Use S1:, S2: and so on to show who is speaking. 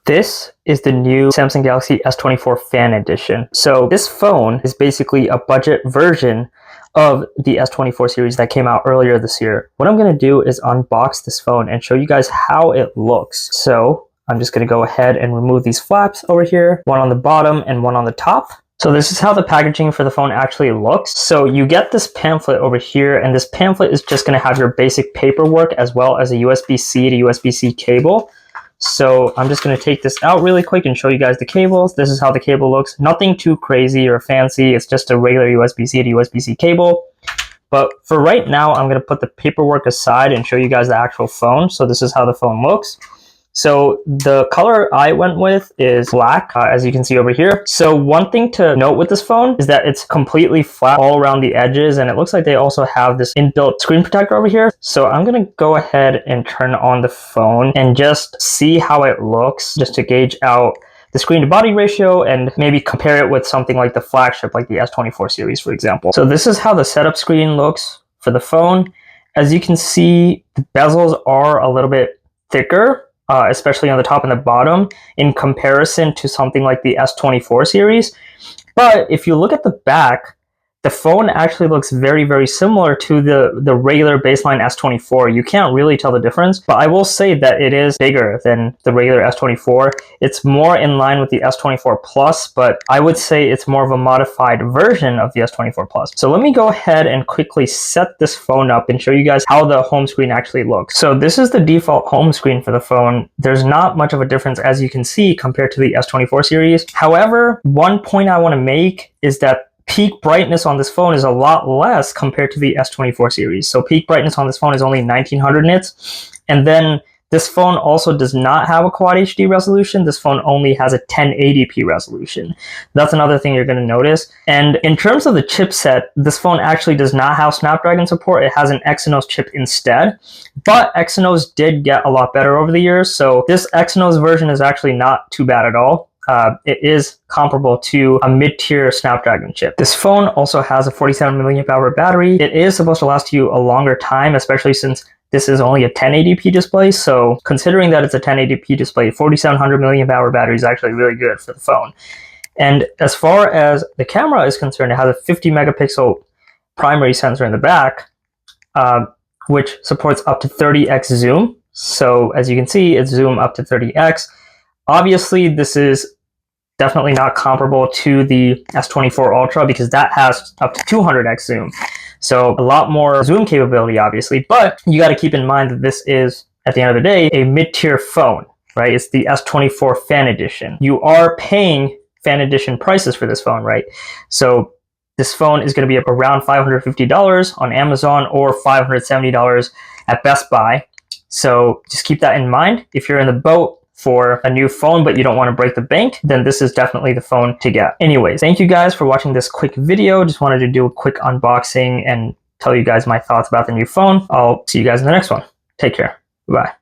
S1: This is the new Samsung Galaxy S24 Fan Edition. So this phone is basically a budget version of the S24 series that came out earlier this year. What I'm going to do is unbox this phone and show you guys how it looks. So I'm just going to go ahead and remove these flaps over here, one on the bottom and one on the top. So this is how the packaging for the phone actually looks. So you get this pamphlet over here, and this pamphlet is just going to have your basic paperwork as well as a USB-C to USB-C cable. So I'm just going to take this out really quick and show you guys the cables. This is how the cable looks. Nothing too crazy or fancy. It's just a regular USB-C to USB-C cable. But for right now, I'm going to put the paperwork aside and show you guys the actual phone. So this is how the phone looks. So the color I went with is black, as you can see over here. So one thing to note with this phone is that it's completely flat all around the edges, and it looks like they also have this inbuilt screen protector over here. So I'm going to go ahead and turn on the phone and just see how it looks, just to gauge out the screen to body ratio and maybe compare it with something like the flagship, like the S24 series, for example. So this is how the setup screen looks for the phone. As you can see, the bezels are a little bit thicker, especially on the top and the bottom, in comparison to something like the S24 series. But if you look at the back, the phone actually looks very, very similar to the regular baseline S24. You can't really tell the difference, but I will say that it is bigger than the regular S24. It's more in line with the S24 Plus, but I would say it's more of a modified version of the S24 Plus. So let me go ahead and quickly set this phone up and show you guys how the home screen actually looks. So this is the default home screen for the phone. There's not much of a difference, as you can see, compared to the S24 series. However, one point I want to make is that peak brightness on this phone is a lot less compared to the S24 series. So peak brightness on this phone is only 1900 nits. And then this phone also does not have a Quad HD resolution. This phone only has a 1080p resolution. That's another thing you're going to notice. And in terms of the chipset, this phone actually does not have Snapdragon support. It has an Exynos chip instead. But Exynos did get a lot better over the years. So this Exynos version is actually not too bad at all. It is comparable to a mid-tier Snapdragon chip. This phone also has a 47 milliamp hour battery. It is supposed to last you a longer time, especially since this is only a 1080p display. So considering that it's a 1080p display, 4700 milliamp hour battery is actually really good for the phone. And as far as the camera is concerned, it has a 50 megapixel primary sensor in the back, which supports up to 30x zoom. So as you can see, it's zoom up to 30x. Obviously, this is definitely not comparable to the S24 Ultra because that has up to 200x zoom. So a lot more zoom capability, obviously, but you got to keep in mind that this is, at the end of the day, a mid-tier phone, right? It's the S24 Fan Edition. You are paying Fan Edition prices for this phone, right? So this phone is going to be around $550 on Amazon or $570 at Best Buy. So just keep that in mind. If you're in the boat for a new phone but you don't want to break the bank, then this is definitely the phone to get. Anyways, thank you guys for watching this quick video. Just wanted to do a quick unboxing and tell you guys my thoughts about the new phone. I'll see you guys in the next one. Take care. Bye.